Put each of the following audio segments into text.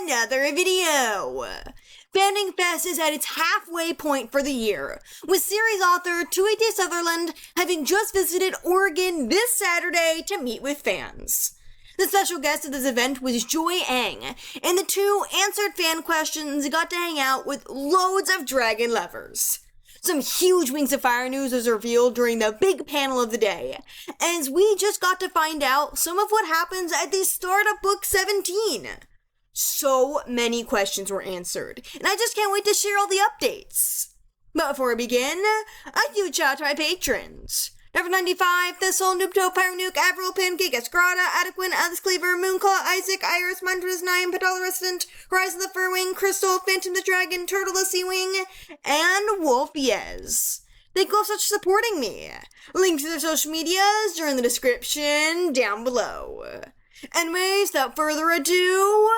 another video! FanWing Fest is at its halfway point for the year, with series author Tui T Sutherland having just visited Oregon this Saturday to meet with fans. The special guest of this event was 𝙒𝙬𝙁𝙁𝙁, and the two answered fan questions and got to hang out with loads of dragon lovers. Some huge Wings of Fire news was revealed during the big panel of the day, as we just got to find out some of what happens at the start of Book 17. So many questions were answered, and I just can't wait to share all the updates. But before we begin, a huge shout out to my patrons. Number 95, Thistle, Noobto, Pyronuke, Avril, Pancake, Escrata, Adequin, Alice Cleaver, Moonclaw, Isaac, Iris, Montrose 9, Pantala Resident, Horizon the Furwing, Crystal, Phantom the Dragon, 𝙄𝙊𝙍𝙁𝙁, and Wolfyez. Thank you all so much for supporting me. Links to their social medias are in the description down below. Anyways, without further ado,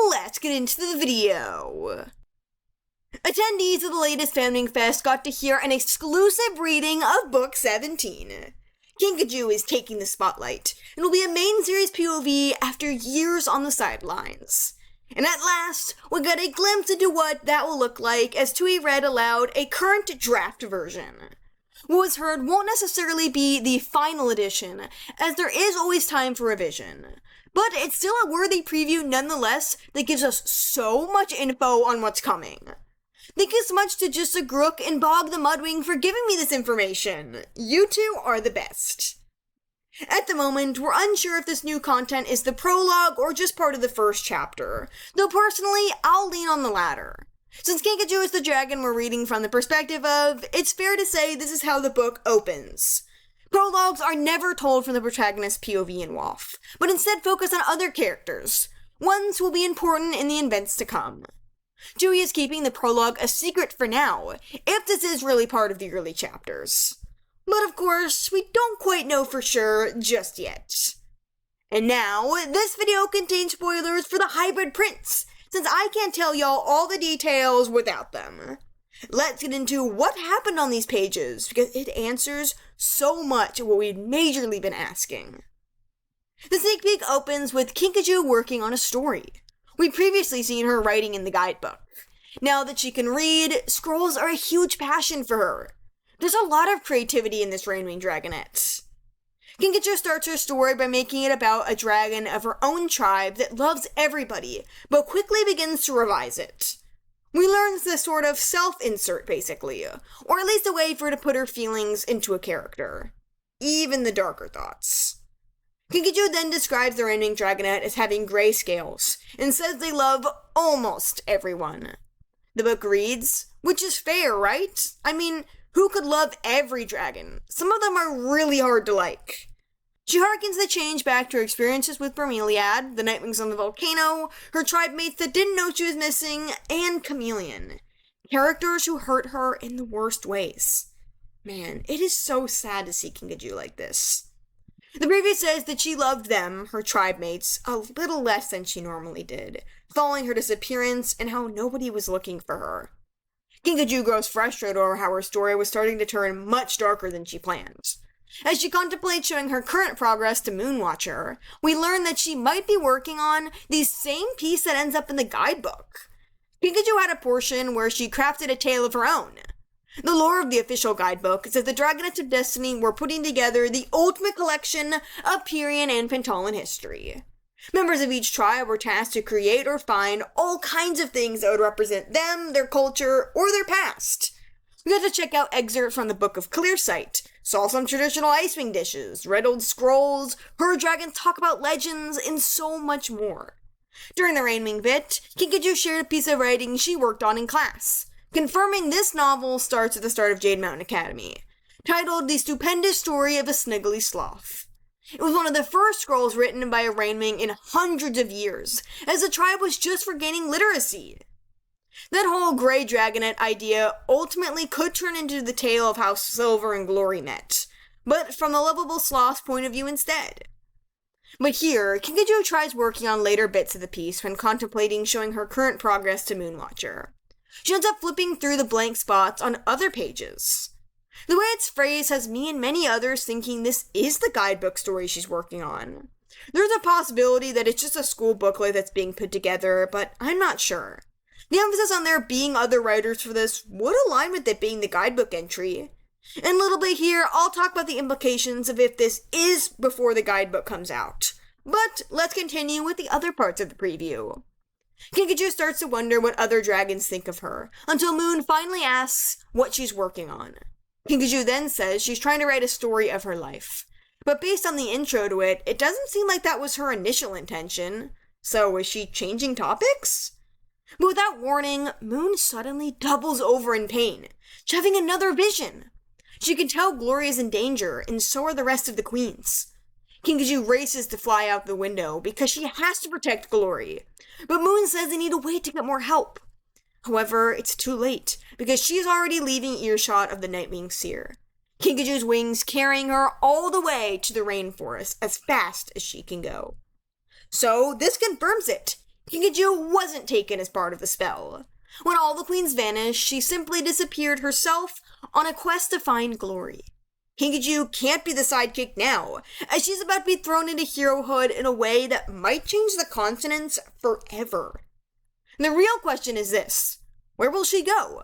let's get into the video. Attendees of the latest FanWing Fest got to hear an exclusive reading of Book 17. Kinkajou is taking the spotlight, and will be a main series POV after years on the sidelines. And at last, we got a glimpse into what that will look like as Tui read aloud a current draft version. What was heard won't necessarily be the final edition, as there is always time for revision. But it's still a worthy preview nonetheless that gives us so much info on what's coming. Thank you so much to Just a Grook and Bog the Mudwing for giving me this information. You two are the best. At the moment, we're unsure if this new content is the prologue or just part of the first chapter, though personally, I'll lean on the latter. Since Kinkajou is the dragon we're reading from the perspective of, it's fair to say this is how the book opens. Prologues are never told from the protagonist's POV in WoF, but instead focus on other characters, ones who will be important in the events to come. Tui is keeping the prologue a secret for now, if this is really part of the early chapters. But of course, we don't quite know for sure just yet. And now, this video contains spoilers for the Hybrid Prince, since I can't tell y'all all the details without them. Let's get into what happened on these pages, because it answers so much of what we've majorly been asking. The sneak peek opens with Kinkajou working on a story. We'd previously seen her writing in the guidebook. Now that she can read, scrolls are a huge passion for her. There's a lot of creativity in this RainWing dragonet. Kinkajou starts her story by making it about a dragon of her own tribe that loves everybody, but quickly begins to revise it. We learn this sort of self-insert, basically, or at least a way for her to put her feelings into a character. Even the darker thoughts. Kinkajou then describes the RainWing dragonet as having gray scales, and says they love almost everyone. The book reads, which is fair, right? I mean, who could love every dragon? Some of them are really hard to like. She harkens the change back to her experiences with 𝙈𝙊𝙍𝙁𝙁, the Nightwings on the volcano, her tribe mates that didn't know she was missing, and Chameleon. Characters who hurt her in the worst ways. Man, it is so sad to see Kinkajou like this. The preview says that she loved them, her tribe mates, a little less than she normally did, following her disappearance and how nobody was looking for her. Kinkajou grows frustrated over how her story was starting to turn much darker than she planned. As she contemplates showing her current progress to Moonwatcher, we learn that she might be working on the same piece that ends up in the guidebook. Kinkajou had a portion where she crafted a tale of her own. The lore of the official guidebook is that the Dragonets of Destiny were putting together the ultimate collection of Pyrian and Pantalan history. Members of each tribe were tasked to create or find all kinds of things that would represent them, their culture, or their past. We got to check out excerpts from the Book of Clearsight, saw some traditional Icewing dishes, read old scrolls, heard dragons talk about legends, and so much more. During the RainWing bit, Kinkajou shared a piece of writing she worked on in class, confirming this novel starts at the start of Jade Mountain Academy, titled The Stupendous Story of a Sniggly Sloth. It was one of the first scrolls written by a RainWing in hundreds of years, as the tribe was just regaining literacy. That whole Grey Dragonet idea ultimately could turn into the tale of how Silver and Glory met, but from the lovable sloth's point of view instead. But here, Kinkajou tries working on later bits of the piece when contemplating showing her current progress to Moonwatcher. She ends up flipping through the blank spots on other pages. The way it's phrased has me and many others thinking this is the guidebook story she's working on. There's a possibility that it's just a school booklet that's being put together, but I'm not sure. The emphasis on there being other writers for this would align with it being the guidebook entry. In a little bit here, I'll talk about the implications of if this is before the guidebook comes out. But let's continue with the other parts of the preview. Kinkajou starts to wonder what other dragons think of her, until Moon finally asks what she's working on. Kinkajou then says she's trying to write a story of her life. But based on the intro to it, it doesn't seem like that was her initial intention. So is she changing topics? But without warning, Moon suddenly doubles over in pain. She's having another vision. She can tell Glory is in danger, and so are the rest of the queens. Kinkajou races to fly out the window because she has to protect Glory. But Moon says they need to wait to get more help. However, it's too late, because she's already leaving earshot of the Nightwing Seer. Kinkajou's wings carrying her all the way to the rainforest as fast as she can go. So, this confirms it. Kinkajou wasn't taken as part of the spell. When all the queens vanished, she simply disappeared herself on a quest to find Glory. Kinkajou can't be the sidekick now, as she's about to be thrown into herohood in a way that might change the continents forever. The real question is this: where will she go?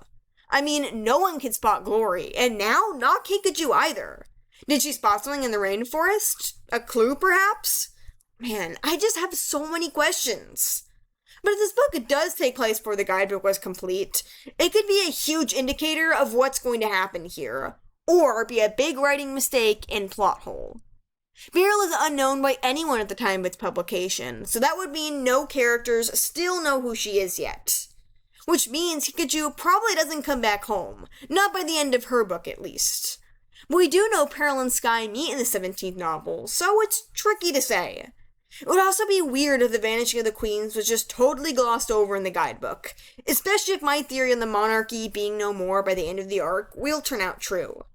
I mean, no one can spot Glory, and now not Kinkajou either. Did she spot something in the rainforest? A clue, perhaps? Man, I just have so many questions. But if this book does take place before the guidebook was complete, it could be a huge indicator of what's going to happen here, or be a big writing mistake and plot hole. Beryl is unknown by anyone at the time of its publication, so that would mean no characters still know who she is yet. Which means Kinkajou probably doesn't come back home, not by the end of her book at least. But we do know Peril and Sky meet in the 17th novel, so it's tricky to say. It would also be weird if the vanishing of the queens was just totally glossed over in the guidebook, especially if my theory on the monarchy being no more by the end of the arc will turn out true.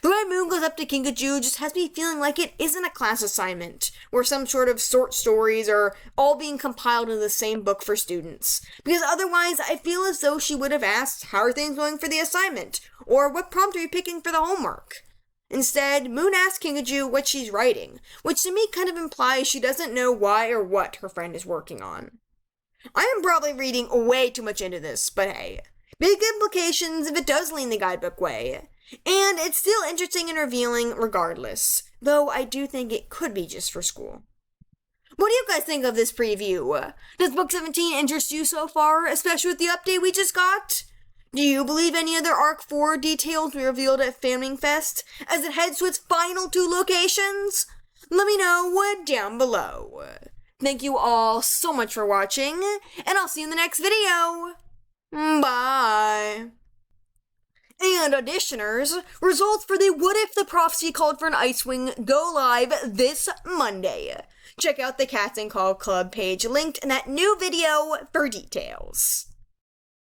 The way Moon goes up to Kinkajou just has me feeling like it isn't a class assignment, where some sort of short stories are all being compiled into the same book for students, because otherwise I feel as though she would have asked, how are things going for the assignment, or what prompt are you picking for the homework? Instead, Moon asks Kinkajou what she's writing, which to me kind of implies she doesn't know why or what her friend is working on. I am probably reading way too much into this, but hey, big implications if it does lean the guidebook way. And it's still interesting and revealing regardless, though I do think it could be just for school. What do you guys think of this preview? Does Book 17 interest you so far, especially with the update we just got? Do you believe any other Arc 4 details we revealed at FanWing Fest as it heads to its final 2 locations? Let me know down below. Thank you all so much for watching, and I'll see you in the next video. Bye. And auditioners, results for the What If the Prophecy Called for an 𝙈𝙊𝙍𝙁 go live this Monday. Check out the Cats and Call Club page linked in that new video for details.